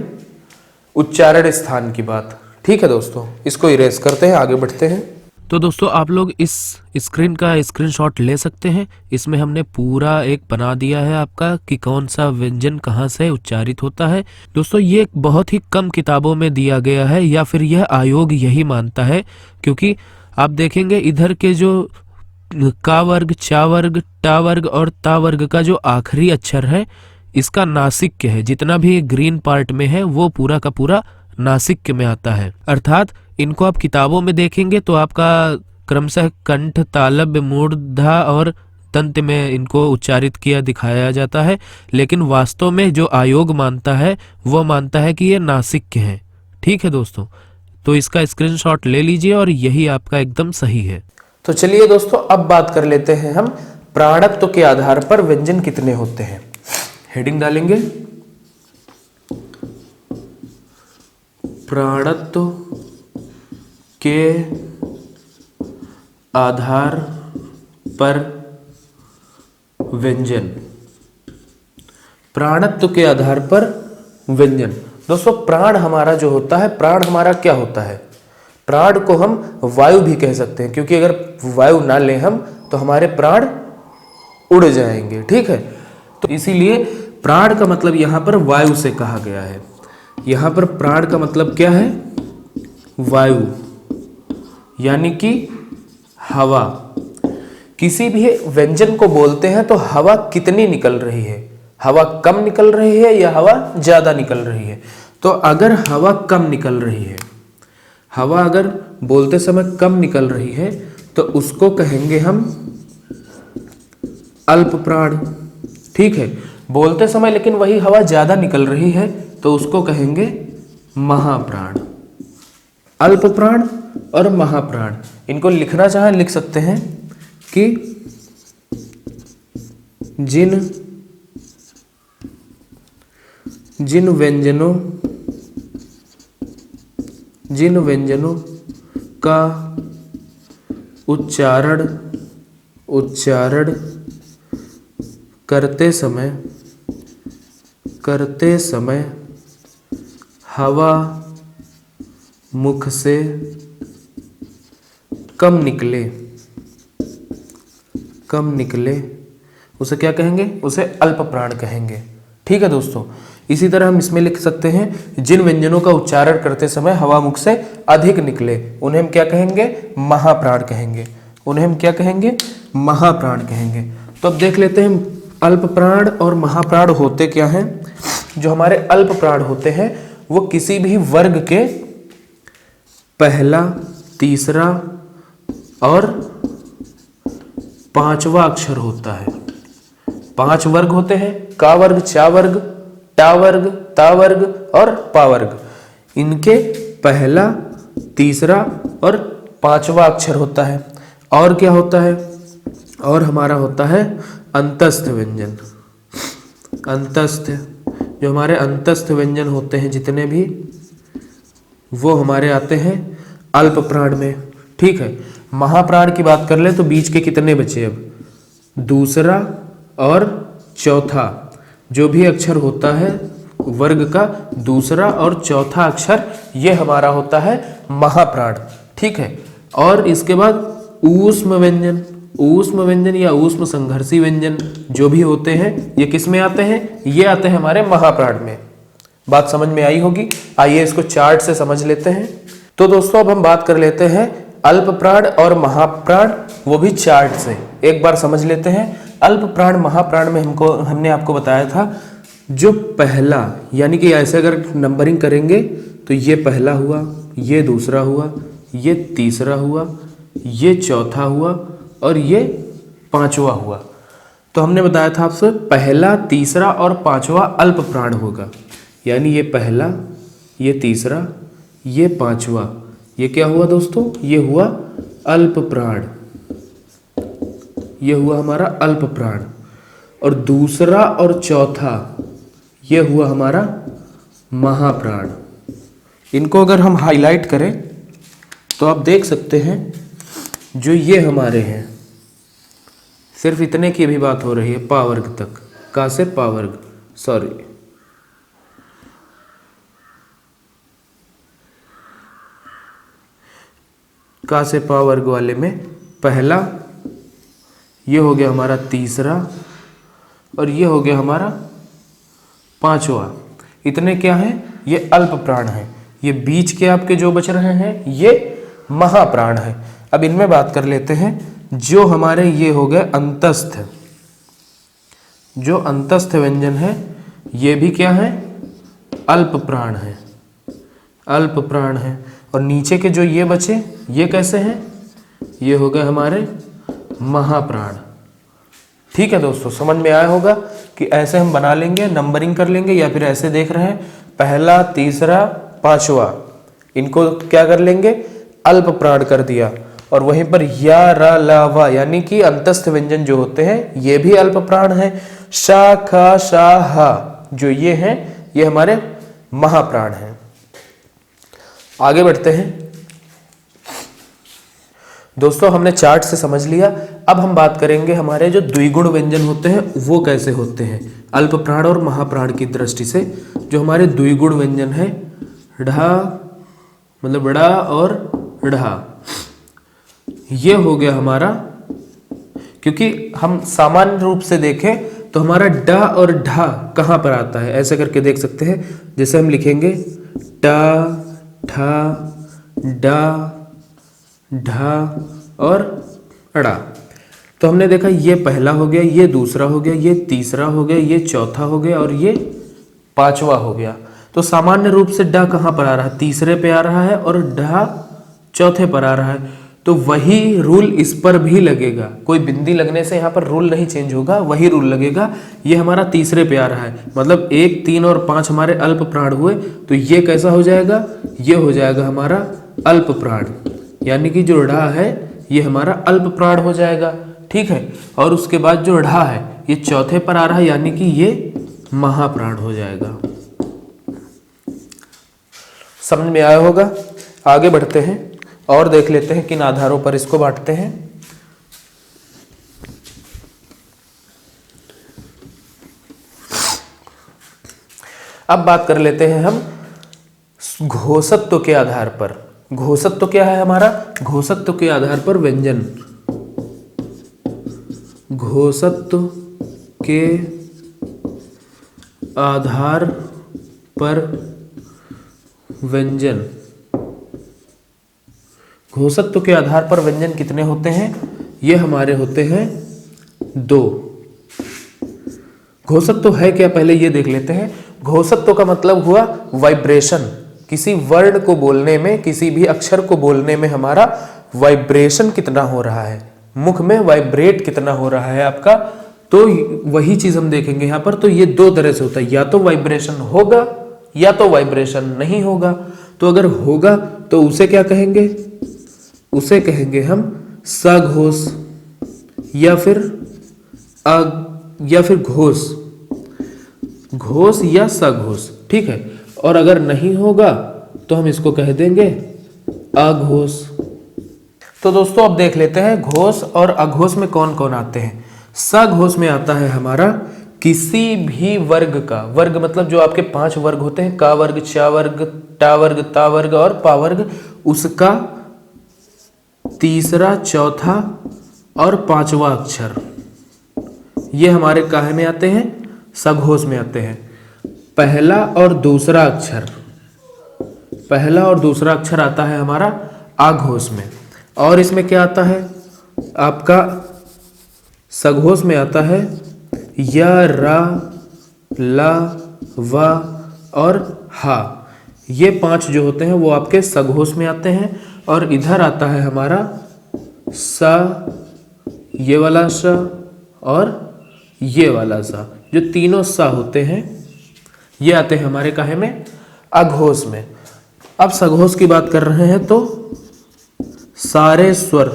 उच्चारण स्थान की बात। ठीक है दोस्तों, इसको इरेज करते हैं, आगे बढ़ते हैं। तो दोस्तों आप लोग इस स्क्रीन का स्क्रीनशॉट ले सकते हैं। इसमें हमने पूरा एक बना दिया है आपका कि कौन सा व्यंजन कहाँ से उच्चारित होता है। दोस्तों ये बहुत ही कम किताबों में दिया गया है, या फिर यह आयोग यही मानता है, क्योंकि आप देखेंगे इधर के जो का वर्ग, चा वर्ग, टा वर्ग और ता वर्ग का जो आखिरी अक्षर है इसका नासिक है, जितना भी ग्रीन पार्ट में है वो पूरा का पूरा नासिक में आता है। अर्थात इनको आप किताबों में देखेंगे तो आपका क्रमशः कंठ, तालव्य, मूर्धा और तंत में इनको उच्चारित किया दिखाया जाता है, लेकिन वास्तव में जो आयोग मानता है वो मानता है कि ये नासिक हैं। ठीक है दोस्तों, तो इसका स्क्रीनशॉट ले लीजिए और यही आपका एकदम सही है। तो चलिए दोस्तों, अब बात कर लेते हैं हम प्राणत्व के आधार पर व्यंजन कितने होते हैं। हेडिंग डालेंगे प्राणत्व के आधार पर व्यंजन। प्राणत्व के आधार पर व्यंजन। दोस्तों प्राण हमारा जो होता है, प्राण हमारा क्या होता है? प्राण को हम वायु भी कह सकते हैं, क्योंकि अगर वायु ना लें हम तो हमारे प्राण उड़ जाएंगे। ठीक है, तो इसीलिए प्राण का मतलब यहां पर वायु से कहा गया है। यहां पर प्राण का मतलब क्या है? वायु, यानी कि हवा। किसी भी व्यंजन को बोलते हैं तो हवा कितनी निकल रही है, हवा कम निकल रही है या हवा ज्यादा निकल रही है। तो अगर हवा कम निकल रही है, हवा अगर बोलते समय कम निकल रही है तो उसको कहेंगे हम अल्प प्राण। ठीक है, बोलते समय लेकिन वही हवा ज्यादा निकल रही है तो उसको कहेंगे महाप्राण। अल्प प्राण और महाप्राण, इनको लिखना चाहे लिख सकते हैं कि जिन व्यंजनों का उच्चारण करते समय हवा मुख से कम निकले उसे क्या कहेंगे? उसे अल्प प्राण कहेंगे। ठीक है दोस्तों, इसी तरह हम इसमें लिख सकते हैं जिन व्यंजनों का उच्चारण करते समय हवा मुख से अधिक निकले उन्हें हम क्या कहेंगे? महाप्राण कहेंगे। उन्हें हम क्या कहेंगे? महाप्राण कहेंगे। तो अब देख लेते हैं अल्प प्राण और महाप्राण होते क्या हैं। जो हमारे अल्प प्राण होते हैं वो किसी भी वर्ग के पहला, तीसरा और पांचवा अक्षर होता है। 5 वर्ग होते हैं, का वर्ग, चा वर्ग, टा वर्ग, ता वर्ग और पा वर्ग। इनके पहला, तीसरा और पांचवा अक्षर होता है। और क्या होता है? और हमारा होता है अंतस्थ व्यंजन। अंतस्थ, जो हमारे अंतस्थ व्यंजन होते हैं जितने भी, वो हमारे आते हैं अल्प प्राण में। ठीक है, महाप्राण की बात कर ले तो बीच के कितने बचे? अब दूसरा और चौथा, जो भी अक्षर होता है वर्ग का दूसरा और चौथा अक्षर, ये हमारा होता है महाप्राण। ठीक है, और इसके बाद ऊष्म व्यंजन, ऊष्म व्यंजन या ऊष्म संघर्षी व्यंजन जो भी होते हैं ये किस में आते हैं? ये आते हैं हमारे महाप्राण में। बात समझ में आई होगी। आइए इसको चार्ट से समझ लेते हैं। तो दोस्तों अब हम बात कर लेते हैं अल्प प्राण और महाप्राण, वो भी चार्ट से। एक बार समझ लेते हैं। अल्प प्राण महाप्राण में हमने आपको बताया था जो पहला, यानी कि ऐसे अगर नंबरिंग करेंगे तो ये पहला हुआ, ये दूसरा हुआ, ये तीसरा हुआ, ये चौथा हुआ और ये पांचवा हुआ। तो हमने बताया था आपसे पहला, तीसरा और पांचवा अल्प प्राण होगा। यानी ये पहला, ये तीसरा, ये पांचवा, ये क्या हुआ दोस्तों? ये हुआ अल्प प्राण। ये हुआ हमारा अल्प प्राण। और दूसरा और चौथा ये हुआ हमारा महाप्राण। इनको अगर हम हाईलाइट करें तो आप देख सकते हैं जो ये हमारे हैं, सिर्फ इतने की भी बात हो रही है पा वर्ग तक, का से पा वर्ग, सॉरी, का से पा वर्ग वाले में पहला, ये हो गया हमारा तीसरा और ये हो गया हमारा पांचवा। इतने क्या हैं? ये अल्प प्राण हैं। ये बीच के आपके जो बच रहे हैं ये महाप्राण है। अब इनमें बात कर लेते हैं जो हमारे ये हो गए अंतस्थ। जो अंतस्थ व्यंजन है ये भी क्या है? अल्प प्राण है। अल्प प्राण हैं। और नीचे के जो ये बचे ये कैसे हैं, ये हो गए हमारे महाप्राण। ठीक है दोस्तों, समझ में आया होगा कि ऐसे हम बना लेंगे, नंबरिंग कर लेंगे, या फिर ऐसे देख रहे हैं पहला, तीसरा, पांचवा, इनको क्या कर लेंगे, अल्प प्राण कर दिया। और वहीं पर या रा ला वा यानी कि अंतस्थ व्यंजन जो होते हैं ये भी अल्प प्राण है। शा खा शा हा जो ये हैं ये हमारे महाप्राण हैं। आगे बढ़ते हैं दोस्तों, हमने चार्ट से समझ लिया। अब हम बात करेंगे हमारे जो द्विगुण व्यंजन होते हैं वो कैसे होते हैं अल्प प्राण और महाप्राण की दृष्टि से। जो हमारे द्विगुण व्यंजन है ढा मतलब ड़ा और ढा, ये हो गया हमारा, क्योंकि हम सामान्य रूप से देखें तो हमारा डा और ढा कहाँ पर आता है, ऐसे करके देख सकते हैं। जैसे हम लिखेंगे टा ठा डा ढा और अड़ा, तो हमने देखा ये पहला हो गया, ये दूसरा हो गया, ये तीसरा हो गया, ये चौथा हो गया और ये पांचवा हो गया। तो सामान्य रूप से डा कहाँ पर आ रहा है, तीसरे पे आ रहा है और ढा चौथे पर आ रहा है। तो वही रूल इस पर भी लगेगा, कोई बिंदी लगने से यहाँ पर रूल नहीं चेंज होगा, वही रूल लगेगा। ये हमारा तीसरे पे आ रहा है, मतलब 1, 3 और 5 हमारे अल्प प्राण हुए, तो ये कैसा हो जाएगा, ये हो जाएगा हमारा अल्प प्राण, यानी कि जो ढा है ये हमारा अल्प प्राण हो जाएगा। ठीक है, और उसके बाद जो ढा है ये चौथे पर आ रहा है, यानी कि ये महाप्राण हो जाएगा। समझ में आया होगा। आगे बढ़ते हैं और देख लेते हैं किन आधारों पर इसको बांटते हैं। अब बात कर लेते हैं हम घोषत्व के आधार पर। घोषत्व क्या है हमारा, घोषत्व के आधार पर व्यंजन, घोषत्व के आधार पर व्यंजन। घोषत्व के आधार पर व्यंजन कितने होते हैं, ये हमारे होते हैं 2। घोषत्व है क्या, पहले ये देख लेते हैं। घोषत्व का मतलब हुआ वाइब्रेशन, किसी वर्ण को बोलने में, किसी भी अक्षर को बोलने में हमारा वाइब्रेशन कितना हो रहा है, मुख में वाइब्रेट कितना हो रहा है आपका, तो वही चीज हम देखेंगे यहाँ पर। तो ये 2 तरह से होता है, या तो वाइब्रेशन होगा या तो वाइब्रेशन नहीं होगा। तो अगर होगा तो उसे क्या कहेंगे, उसे कहेंगे हम सघोष या फिर घोष, घोष या सघोष। ठीक है, और अगर नहीं होगा तो हम इसको कह देंगे अघोष। तो दोस्तों अब देख लेते हैं घोष और अघोष में कौन कौन आते हैं। सघोष में आता है हमारा किसी भी वर्ग का, वर्ग मतलब जो आपके 5 वर्ग होते हैं, का वर्ग, चा वर्ग, टा वर्ग, ता वर्ग और पा वर्ग, उसका तीसरा, चौथा और 5वां अक्षर, ये हमारे काहे में आते हैं, सघोष में आते हैं। पहला और दूसरा अक्षर, पहला और दूसरा अक्षर आता है हमारा आघोष में। और इसमें क्या आता है आपका, सघोष में आता है या, रा, ला, वा और हा, ये 5 जो होते हैं वो आपके सघोष में आते हैं। और इधर आता है हमारा सा, ये वाला सा और ये वाला सा, जो तीनों सा होते हैं ये आते हैं हमारे काहे में, अघोष में। अब सघोष की बात कर रहे हैं तो सारे स्वर,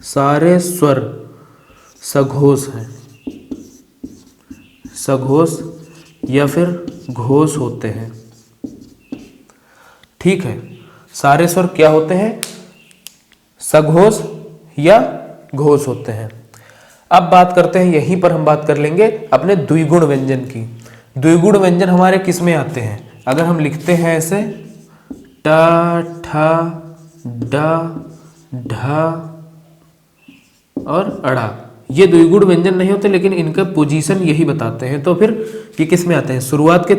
सारे स्वर सघोष हैं, सघोष या फिर घोष होते हैं। ठीक है, सारे स्वर क्या होते हैं, सघोष या घोष होते हैं। अब बात करते हैं, यहीं पर हम बात कर लेंगे अपने द्विगुण व्यंजन की। द्विगुण व्यंजन हमारे किस में आते हैं, अगर हम लिखते हैं ऐसे टा, ठा, डा, ढा और अड़ा, ये द्विगुण व्यंजन नहीं होते, लेकिन इनका पोजीशन यही बताते हैं। तो फिर ये किस में आते हैं, शुरुआत के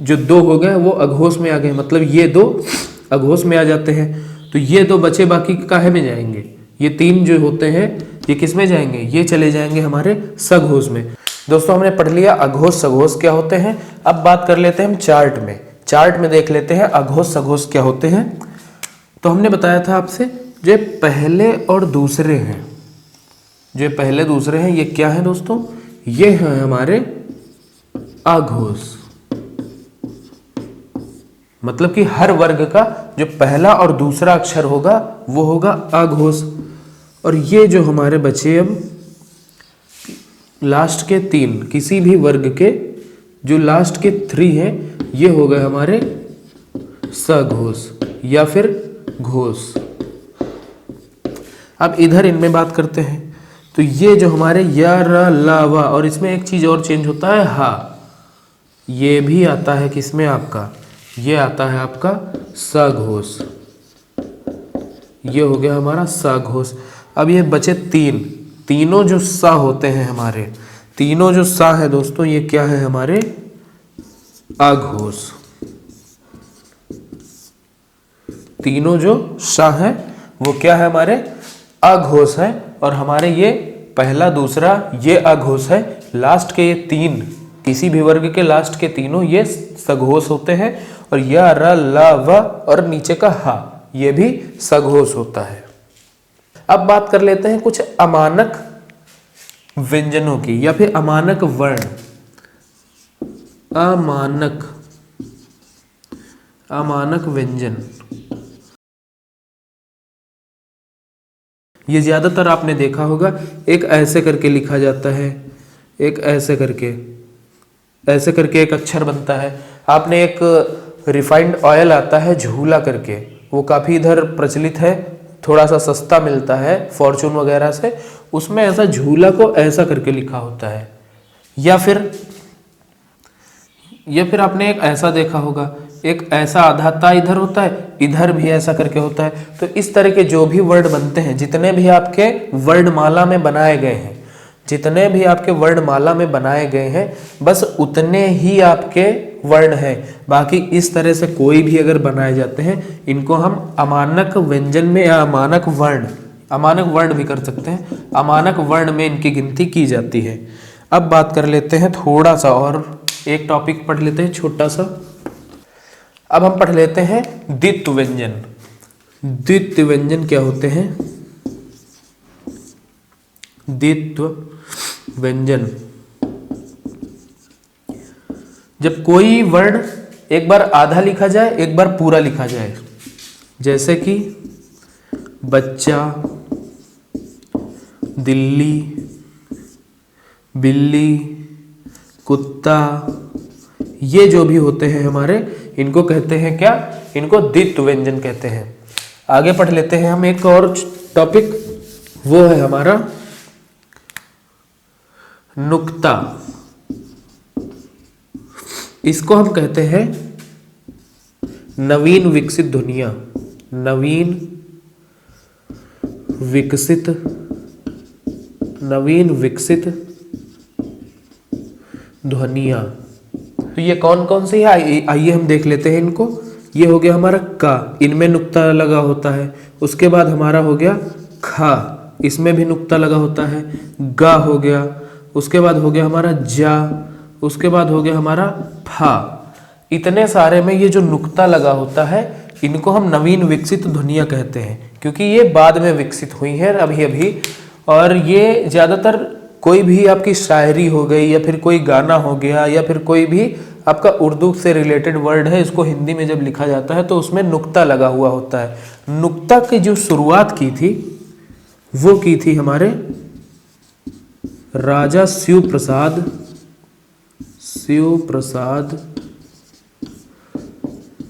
जो 2 हो गए वो अघोष में आ गए, मतलब ये 2 अघोष में आ जाते हैं। तो ये 2 बचे, बाकी काहे में जाएंगे, ये 3 जो होते हैं ये किस में जाएंगे, ये चले जाएंगे हमारे सघोष में। दोस्तों हमने पढ़ लिया अघोष सघोष क्या होते हैं। अब बात कर लेते हैं हम चार्ट में। चार्ट में देख लेते हैं अघोष सघोष क्या होते हैं। तो हमने बताया था आपसे जो पहले और दूसरे हैं, जो पहले दूसरे हैं ये क्या है दोस्तों, ये हैं हमारे अघोष। मतलब कि हर वर्ग का जो पहला और दूसरा अक्षर होगा वो होगा अघोष। और ये जो हमारे बचे अब लास्ट के 3, किसी भी वर्ग के जो लास्ट के 3 हैं ये हो गए हमारे सघोष या फिर घोष। अब इधर इनमें बात करते हैं। तो ये जो हमारे या र ला वा, और इसमें एक चीज और चेंज होता है हा, ये भी आता है किसमें आपका, ये आता है आपका सघोष। ये हो गया हमारा सघोष। अब ये बचे 3, तीनों जो सा होते हैं हमारे, तीनों जो सा है दोस्तों ये क्या है हमारे अघोष। तीनों जो सा है वो क्या है हमारे अघोष है। और हमारे ये पहला दूसरा ये अघोष है। लास्ट के ये 3, किसी भी वर्ग के लास्ट के तीनों ये सघोष होते हैं। और या र ला व और नीचे का हा ये भी सघोष होता है। अब बात कर लेते हैं कुछ अमानक व्यंजनों की या फिर अमानक वर्ण। अमानक व्यंजन, ये ज्यादातर आपने देखा होगा, एक ऐसे करके लिखा जाता है, एक ऐसे करके एक अक्षर बनता है। आपने एक रिफाइंड ऑयल आता है झूला करके, वो काफ़ी इधर प्रचलित है, थोड़ा सा सस्ता मिलता है फॉर्चून वगैरह से, उसमें ऐसा झूला को ऐसा करके लिखा होता है। या फिर आपने एक ऐसा देखा होगा, एक ऐसा आधा ता इधर होता है, इधर भी ऐसा करके होता है। तो इस तरह के जो भी वर्ड बनते हैं, जितने भी आपके वर्णमाला में बनाए गए हैं, जितने भी आपके वर्णमाला में बनाए गए हैं, बस उतने ही आपके वर्ण हैं। बाकी इस तरह से कोई भी अगर बनाए जाते हैं, इनको हम अमानक व्यंजन में या अमानक वर्ण भी कर सकते हैं, अमानक वर्ण में इनकी गिनती की जाती है। अब बात कर लेते हैं थोड़ा सा और एक टॉपिक पढ़ लेते हैं छोटा सा। अब हम पढ़ लेते हैं द्वित्व व्यंजन। द्वित्व व्यंजन क्या होते हैं? द्वित्व व्यंजन, जब कोई वर्ण एक बार आधा लिखा जाए, एक बार पूरा लिखा जाए, जैसे कि बच्चा, दिल्ली, बिल्ली, कुत्ता, ये जो भी होते हैं हमारे, इनको कहते हैं क्या? इनको द्वित्व व्यंजन कहते हैं। आगे पढ़ लेते हैं हम एक और टॉपिक, वो है हमारा नुक्ता। इसको हम कहते हैं नवीन विकसित ध्वनियां, नवीन विकसित ध्वनियां। तो ये कौन कौन सी है, आइए हम देख लेते हैं इनको। ये हो गया हमारा का, इनमें नुक्ता लगा होता है। उसके बाद हमारा हो गया खा, इसमें भी नुक्ता लगा होता है। गा हो गया, उसके बाद हो गया हमारा जा, उसके बाद हो गया हमारा फा। इतने सारे में ये जो नुक्ता लगा होता है, इनको हम नवीन विकसित ध्वनियां कहते हैं, क्योंकि ये बाद में विकसित हुई हैं अभी अभी। और ये ज़्यादातर कोई भी आपकी शायरी हो गई, या फिर कोई गाना हो गया, या फिर कोई भी आपका उर्दू से रिलेटेड वर्ड है, इसको हिंदी में जब लिखा जाता है तो उसमें नुक्ता लगा हुआ होता है। नुक्ता की जो शुरुआत की थी वो की थी हमारे राजा शिव प्रसाद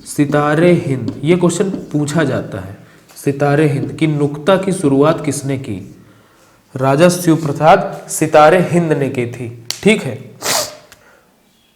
सितारे हिंद। ये क्वेश्चन पूछा जाता है, सितारे हिंद की नुक्ता की शुरुआत किसने की? राजा शिव प्रसाद सितारे हिंद ने की थी। ठीक है,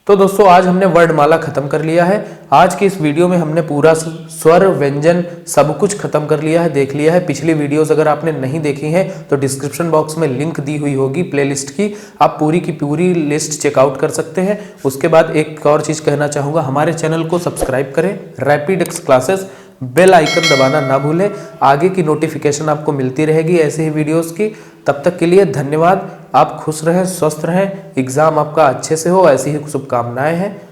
तो दोस्तों आज हमने वर्णमाला खत्म कर लिया है। आज की इस वीडियो में हमने पूरा स्वर व्यंजन सब कुछ खत्म कर लिया है, देख लिया है। पिछली वीडियोस अगर आपने नहीं देखी हैं तो डिस्क्रिप्शन बॉक्स में लिंक दी हुई होगी प्लेलिस्ट की, आप पूरी की पूरी लिस्ट चेकआउट कर सकते हैं। उसके बाद एक और चीज़ कहना चाहूँगा, हमारे चैनल को सब्सक्राइब करें, rapid X classes, bell icon दबाना ना भूलें। आगे की नोटिफिकेशन आपको मिलती रहेगी ऐसे ही वीडियोस की। तब तक के लिए धन्यवाद। आप खुश रहें, स्वस्थ रहें, एग्ज़ाम आपका अच्छे से हो, ऐसी ही शुभकामनाएं हैं।